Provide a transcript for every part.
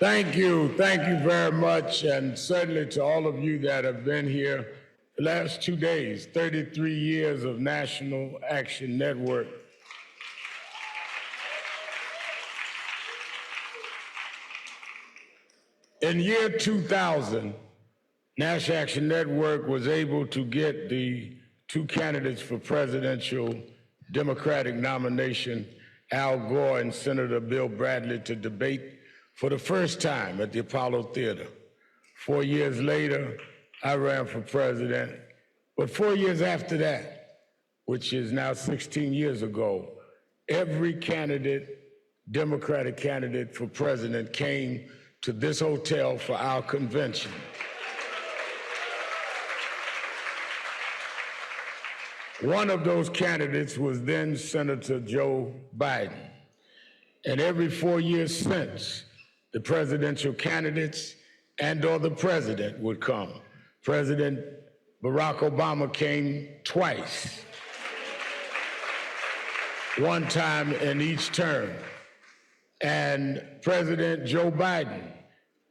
Thank you very much, and certainly to all of you that have been here the last 2 days, 33 years of National Action Network. In year 2000, National Action Network was able to get the two candidates for presidential Democratic nomination, Al Gore and Senator Bill Bradley, to debate for the first time at the Apollo Theater. 4 years later, I ran for president. But 4 years after that, which is now 16 years ago, every candidate, Democratic candidate for president, came to this hotel for our convention. One of those candidates was then Senator Joe Biden. And every 4 years since, the presidential candidates and/or the president would come. President Barack Obama came twice, one time in each term. And President Joe Biden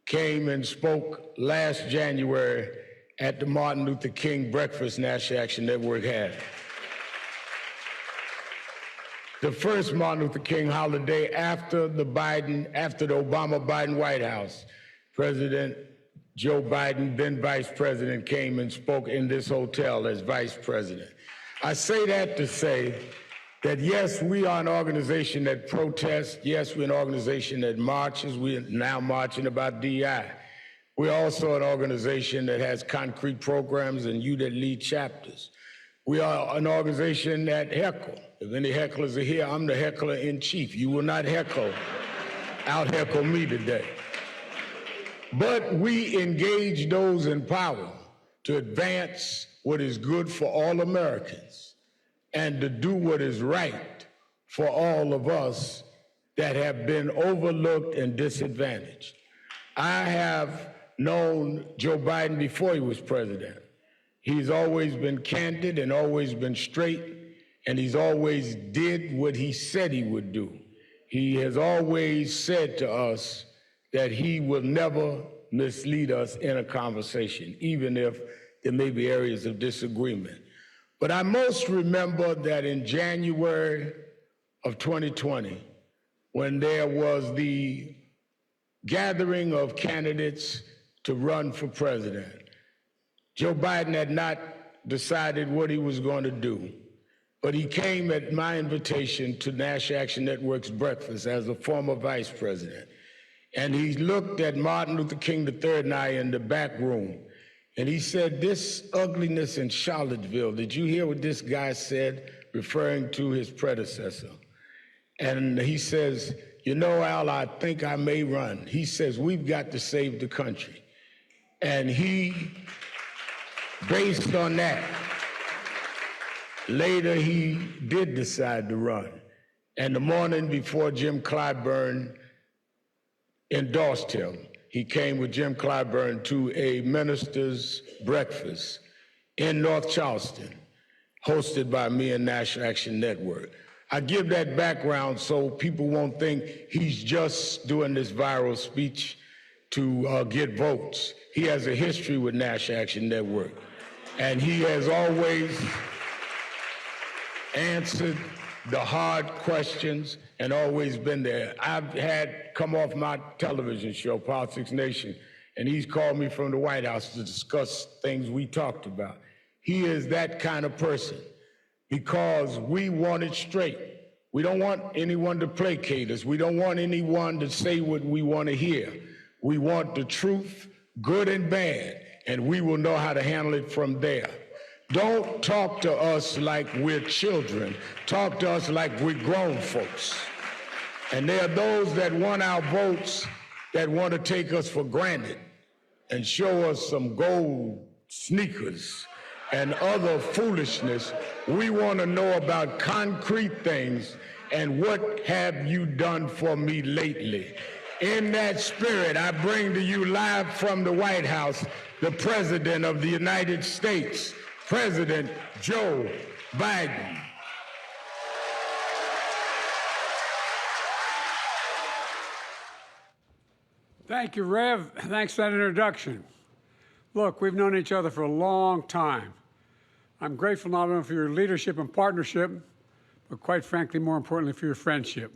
came and spoke last January at the Martin Luther King breakfast National Action Network had. The first Martin Luther King holiday after the Obama-Biden White House. President Joe Biden, then vice president, came and spoke in this hotel as vice president. I say that to say that yes, we are an organization that protests. Yes, we're an organization that marches. We're now marching about DI. We're also an organization that has concrete programs and you that lead chapters. We are an organization that heckle. If any hecklers are here, I'm the heckler in chief. You will not out-heckle me today. But we engage those in power to advance what is good for all Americans and to do what is right for all of us that have been overlooked and disadvantaged. I have known Joe Biden before he was president. He's always been candid and always been straight, and he's always did what he said he would do. He has always said to us that he will never mislead us in a conversation, even if there may be areas of disagreement. But I most remember that in January of 2020, when there was the gathering of candidates to run for president, Joe Biden had not decided what he was going to do, but he came at my invitation to National Action Network's breakfast as a former vice president. And he looked at Martin Luther King III and I in the back room, and he said, "This ugliness in Charlottesville, did you hear what this guy said?" referring to his predecessor. And he says, "You know, Al, I think I may run." He says, "We've got to save the country." And he, based on that, later he did decide to run. And the morning before Jim Clyburn endorsed him, he came with Jim Clyburn to a minister's breakfast in North Charleston, hosted by me and National Action Network. I give that background so people won't think he's just doing this viral speech to get votes. He has a history with National Action Network, and he has always answered the hard questions and always been there. I've had come off my television show, Politics Nation, and he's called me from the White House to discuss things we talked about. He is that kind of person because we want it straight. We don't want anyone to placate us. We don't want anyone to say what we want to hear. We want the truth, good and bad, and we will know how to handle it from there. Don't talk to us like we're children. Talk to us like we're grown folks. And there are those that want our votes that want to take us for granted and show us some gold sneakers and other foolishness. We want to know about concrete things and what have you done for me lately. In that spirit, I bring to you live from the White House the President of the United States, President Joe Biden. Thank you, Rev. Thanks for that introduction. Look, we've known each other for a long time. I'm grateful not only for your leadership and partnership, but quite frankly, more importantly, for your friendship.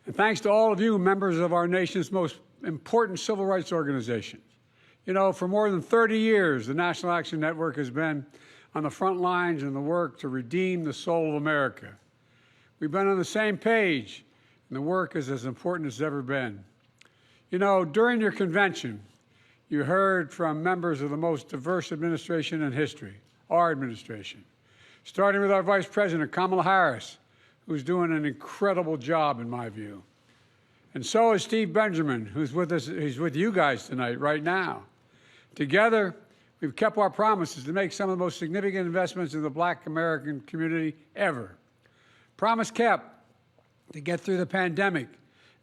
And thanks to all of you, members of our nation's most important civil rights organization. You know, for more than 30 years, the National Action Network has been on the front lines in the work to redeem the soul of America. We've been on the same page, and the work is as important as it's ever been. You know, during your convention, you heard from members of the most diverse administration in history, our administration, starting with our Vice President, Kamala Harris, who's doing an incredible job, in my view. And so is Steve Benjamin, who's with us, he's with you guys tonight, right now. Together, we've kept our promises to make some of the most significant investments in the Black American community ever. Promise kept to get through the pandemic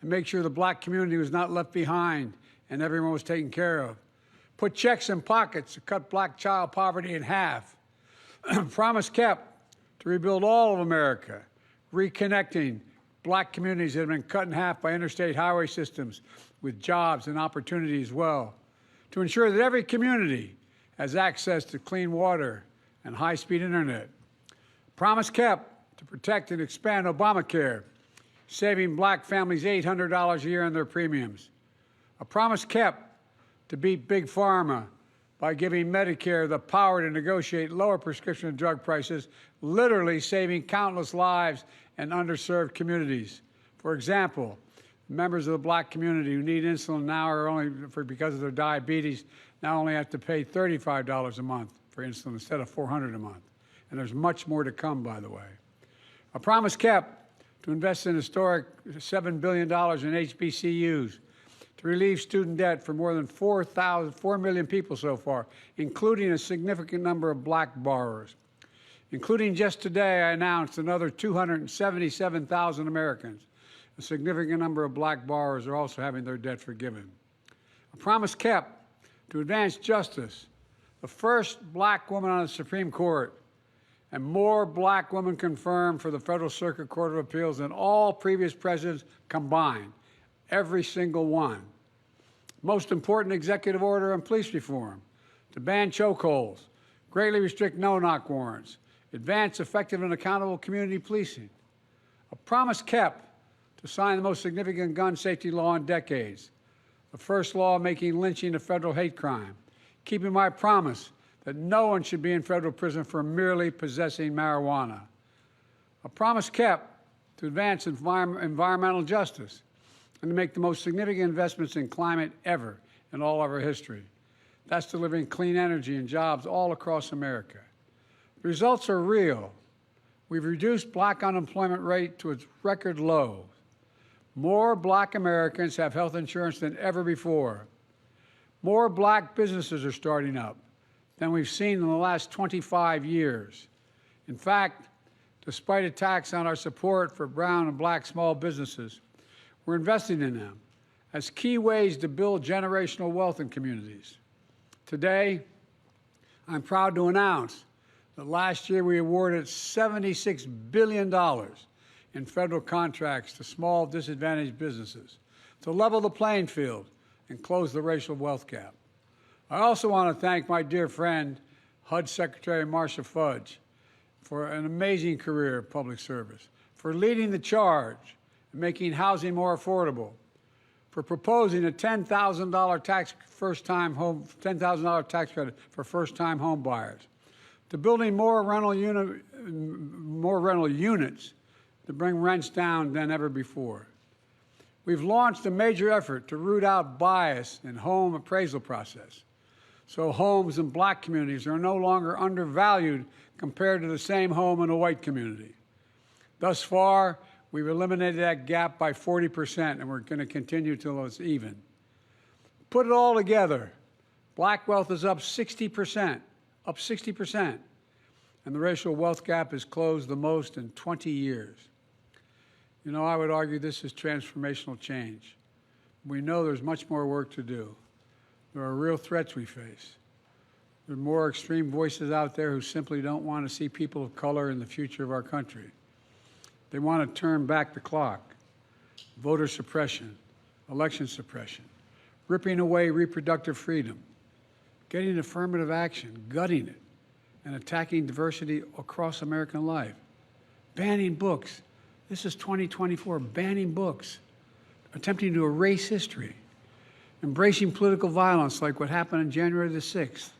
and make sure the Black community was not left behind and everyone was taken care of. Put checks in pockets to cut Black child poverty in half. Promise kept to rebuild all of America, reconnecting Black communities that have been cut in half by interstate highway systems with jobs and opportunity as well. To ensure that every community has access to clean water and high-speed internet. Promise kept to protect and expand Obamacare, saving Black families $800 a year on their premiums. A promise kept to beat Big Pharma by giving Medicare the power to negotiate lower prescription drug prices, literally saving countless lives in underserved communities. For example, members of the Black community who need insulin now are only, because of their diabetes, now only have to pay $35 a month for insulin instead of $400 a month. And there's much more to come, by the way. A promise kept to invest in historic $7 billion in HBCUs, to relieve student debt for more than 4 million people so far, including a significant number of Black borrowers. Including just today, I announced another 277,000 Americans. A significant number of Black borrowers are also having their debt forgiven. A promise kept to advance justice, the first Black woman on the Supreme Court, and more Black women confirmed for the Federal Circuit Court of Appeals than all previous presidents combined, every single one. Most important executive order on police reform, to ban chokeholds, greatly restrict no-knock warrants, advance effective and accountable community policing. A promise kept to sign the most significant gun safety law in decades, the first law making lynching a federal hate crime, keeping my promise that no one should be in federal prison for merely possessing marijuana. A promise kept to advance environmental justice and to make the most significant investments in climate ever in all of our history. That's delivering clean energy and jobs all across America. The results are real. We've reduced Black unemployment rate to its record low. More Black Americans have health insurance than ever before. More Black businesses are starting up than we've seen in the last 25 years. In fact, despite attacks on our support for brown and Black small businesses, we're investing in them as key ways to build generational wealth in communities. Today, I'm proud to announce that last year we awarded $76 billion in federal contracts to small disadvantaged businesses to level the playing field and close the racial wealth gap. I also want to thank my dear friend, HUD Secretary Marcia Fudge, for an amazing career of public service, for leading the charge and making housing more affordable, for proposing a $10,000 tax credit for first-time home buyers, to building more rental units to bring rents down than ever before. We've launched a major effort to root out bias in home appraisal process, so homes in Black communities are no longer undervalued compared to the same home in a white community. Thus far, we've eliminated that gap by 40%, and we're going to continue till it's even. Put it all together, Black wealth is up 60%, and the racial wealth gap is closed the most in 20 years. You know, I would argue this is transformational change. We know there's much more work to do. There are real threats we face. There are more extreme voices out there who simply don't want to see people of color in the future of our country. They want to turn back the clock. Voter suppression, election suppression, ripping away reproductive freedom, getting affirmative action, gutting it, and attacking diversity across American life, banning books. This is 2024, banning books, attempting to erase history, embracing political violence like what happened on January the 6th.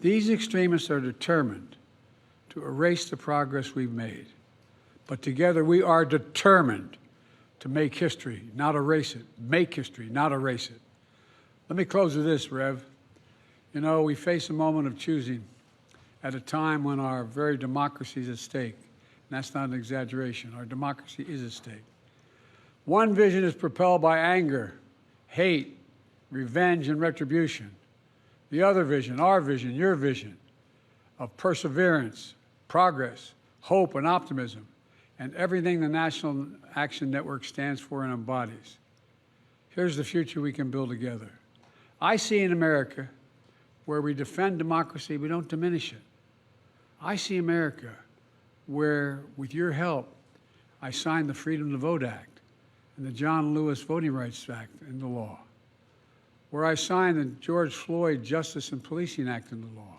These extremists are determined to erase the progress we've made. But together we are determined to make history, not erase it. Make history, not erase it. Let me close with this, Rev. You know, we face a moment of choosing at a time when our very democracy is at stake. And that's not an exaggeration. Our democracy is at stake. One vision is propelled by anger, hate, revenge, and retribution. The other vision, our vision, your vision, of perseverance, progress, hope, and optimism, and everything the National Action Network stands for and embodies. Here's the future we can build together. I see an America where we defend democracy, we don't diminish it. I see America where, with your help, I signed the Freedom to Vote Act and the John Lewis Voting Rights Act into law, where I signed the George Floyd Justice and Policing Act into law,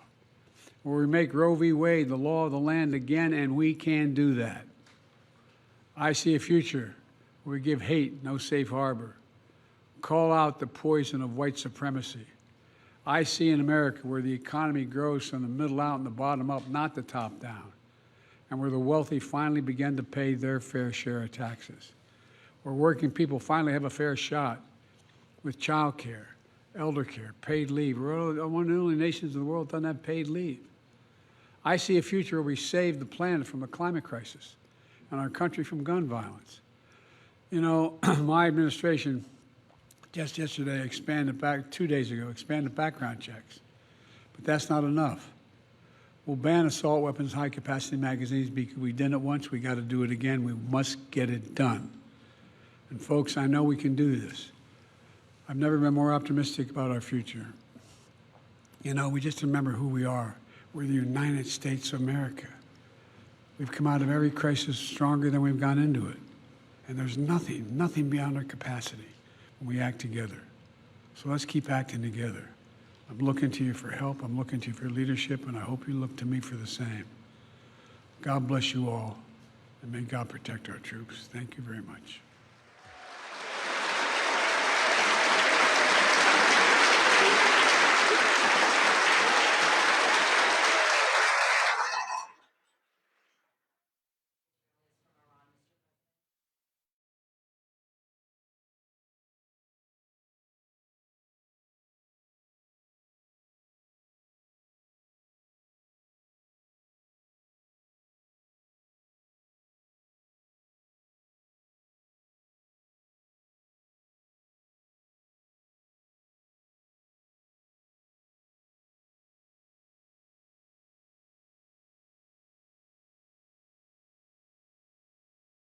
where we make Roe v. Wade the law of the land again, and we can do that. I see a future where we give hate no safe harbor, call out the poison of white supremacy. I see an America where the economy grows from the middle out and the bottom up, not the top down, and where the wealthy finally begin to pay their fair share of taxes, where working people finally have a fair shot with child care, elder care, paid leave. We're one of the only nations in the world that doesn't have paid leave. I see a future where we save the planet from a climate crisis and our country from gun violence. You know, my administration just yesterday expanded 2 days ago, expanded background checks. But that's not enough. We'll ban assault weapons, high-capacity magazines because we did it once, we got to do it again. We must get it done. And folks, I know we can do this. I've never been more optimistic about our future. You know, we just remember who we are. We're the United States of America. We've come out of every crisis stronger than we've gone into it. And there's nothing beyond our capacity when we act together. So let's keep acting together. I'm looking to you for help. I'm looking to you for leadership, and I hope you look to me for the same. God bless you all, and may God protect our troops. Thank you very much.